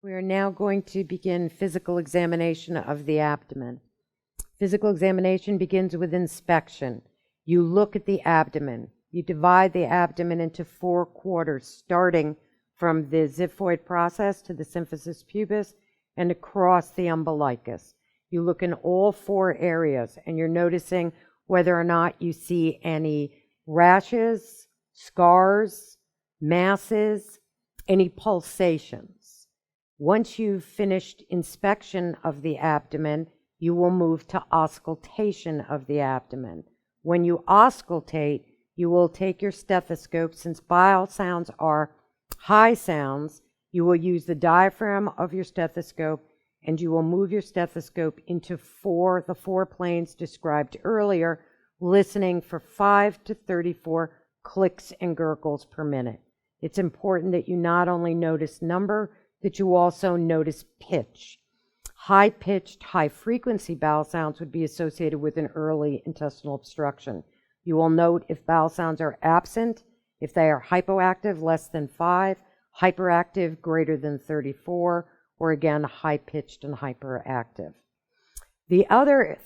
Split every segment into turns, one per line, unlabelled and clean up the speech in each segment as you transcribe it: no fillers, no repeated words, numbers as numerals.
We are now going to begin physical examination of the abdomen. Physical examination begins with inspection. You look at the abdomen. You divide the abdomen into 4 quarters, starting from the xiphoid process to the symphysis pubis and across the umbilicus. You look in all 4 areas, and you're noticing whether or not you see any rashes, scars, masses, any pulsations. Once you've finished inspection of the abdomen, you will move to auscultation of the abdomen. When you auscultate, you will take your stethoscope. Since bowel sounds are high sounds, you will use the diaphragm of your stethoscope, and you will move your stethoscope into the 4 planes described earlier, listening for 5 to 34 clicks and gurgles per minute. It's important that you not only notice number, that you also notice pitch. High-pitched, high-frequency bowel sounds would be associated with an early intestinal obstruction. You will note if bowel sounds are absent, if they are hypoactive, less than 5, hyperactive, greater than 34, or again, high-pitched and hyperactive. The other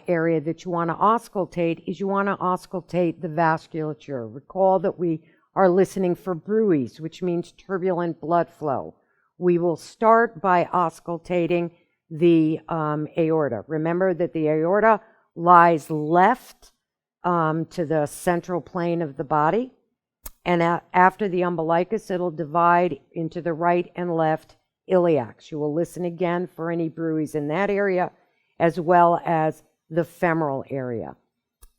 area that you want to auscultate is you want to auscultate the vasculature. Recall that we are listening for bruits, which means turbulent blood flow. We will start by auscultating the aorta. Remember that the aorta lies left to the central plane of the body, and after the umbilicus, it'll divide into the right and left iliacs. You will listen again for any bruits in that area, as well as the femoral area.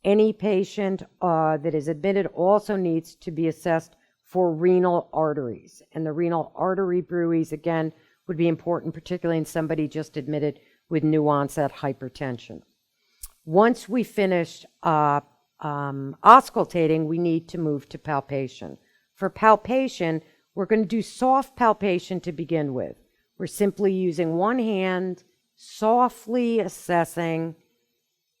Any patient that is admitted also needs to be assessed for renal arteries. And the renal artery bruits, again, would be important, particularly in somebody just admitted with new onset hypertension. Once we finish auscultating, we need to move to palpation. For palpation, we're going to do soft palpation to begin with. We're simply using one hand, softly assessing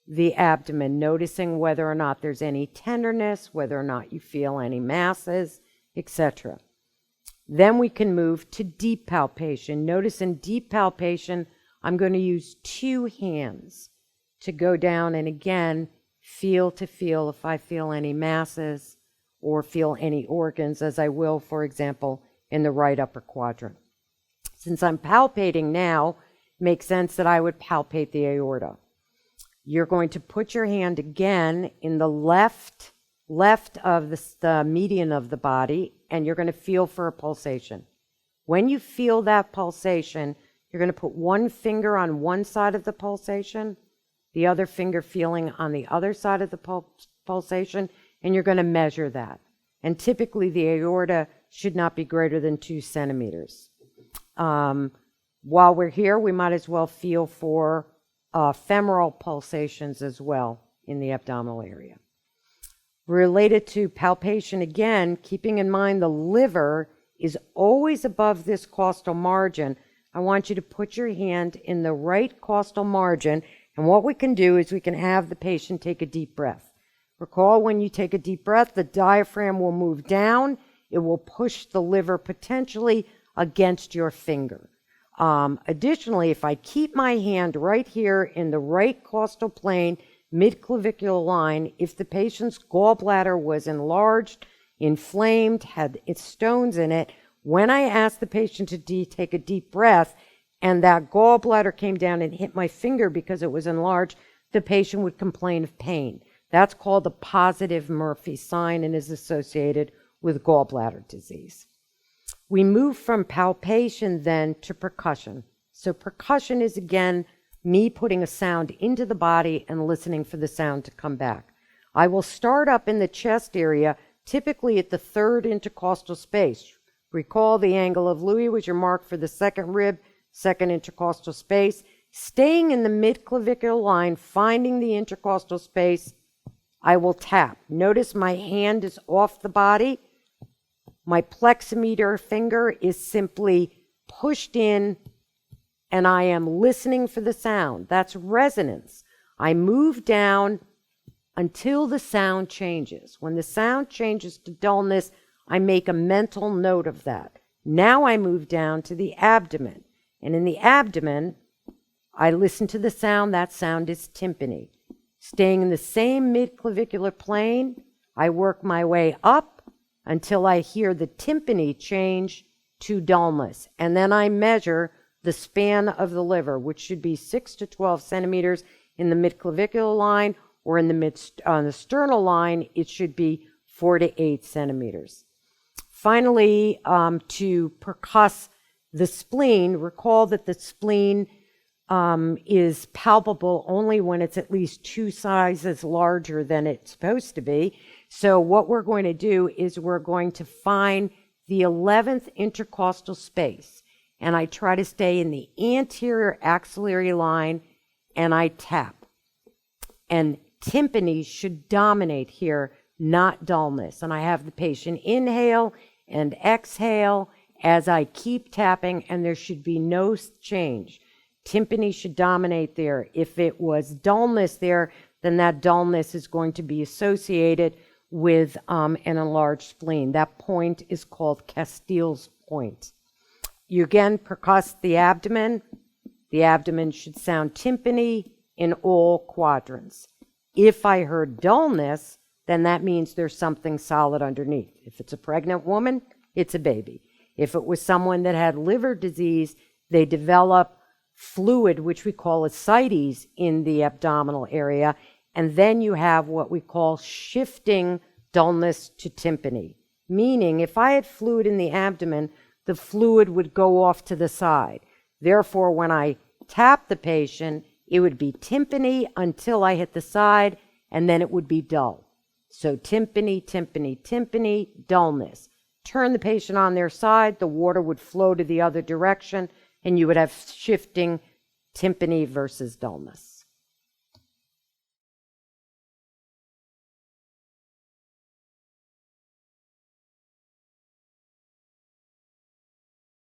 the abdomen, noticing whether or not there's any tenderness, whether or not you feel any masses, etc. Then we can move to deep palpation. Notice in deep palpation, I'm going to use 2 hands to go down and again feel to feel if I feel any masses or feel any organs, as I will, for example, in the right upper quadrant. Since I'm palpating now, it makes sense that I would palpate the aorta. You're going to put your hand again in the left of the median of the body, and you're going to feel for a pulsation. When you feel that pulsation, you're going to put one finger on one side of the pulsation, the other finger feeling on the other side of the pulsation, and you're going to measure that. And typically the aorta should not be greater than 2 centimeters. While we're here, we might as well feel for femoral pulsations as well in the abdominal area. Related to palpation, again, keeping in mind the liver is always above this costal margin, I want you to put your hand in the right costal margin, and what we can do is we can have the patient take a deep breath. Recall, when you take a deep breath, the diaphragm will move down. It will push the liver potentially against your finger. Additionally, if I keep my hand right here in the right costal plane, mid-clavicular line, if the patient's gallbladder was enlarged, inflamed, had its stones in it, when I asked the patient to take a deep breath and that gallbladder came down and hit my finger because it was enlarged, the patient would complain of pain. That's called a positive Murphy sign and is associated with gallbladder disease. We move from palpation then to percussion. So percussion is, again, me putting a sound into the body and listening for the sound to come back. I will start up in the chest area, typically at the 3rd intercostal space. Recall the angle of Louis was your mark for the 2nd rib, 2nd intercostal space. Staying in the mid-clavicular line, finding the intercostal space, I will tap. Notice my hand is off the body. My plexometer finger is simply pushed in, and I am listening for the sound. That's resonance. I move down until the sound changes. When the sound changes to dullness, I make a mental note of that. Now I move down to the abdomen. And in the abdomen, I listen to the sound. That sound is tympany. Staying in the same midclavicular plane, I work my way up until I hear the tympany change to dullness. And then I measure the span of the liver, which should be 6 to 12 centimeters in the midclavicular line, or in the on the sternal line, it should be 4 to 8 centimeters. Finally, to percuss the spleen, recall that the spleen is palpable only when it's at least 2 sizes larger than it's supposed to be. So what we're going to do is we're going to find the 11th intercostal space, and I try to stay in the anterior axillary line, and I tap. And tympany should dominate here, not dullness. And I have the patient inhale and exhale as I keep tapping, and there should be no change. Tympany should dominate there. If it was dullness there, then that dullness is going to be associated with an enlarged spleen. That point is called Castile's point. You again percuss the abdomen. The abdomen should sound tympany in all quadrants. If I heard dullness, then that means there's something solid underneath. If it's a pregnant woman, it's a baby. If it was someone that had liver disease, they develop fluid, which we call ascites, in the abdominal area, and then you have what we call shifting dullness to tympany, meaning if I had fluid in the abdomen, the fluid would go off to the side. Therefore, when I tap the patient, it would be tympany until I hit the side, and then it would be dull. So tympany, tympany, tympany, dullness. Turn the patient on their side, the water would flow to the other direction, and you would have shifting tympany versus dullness.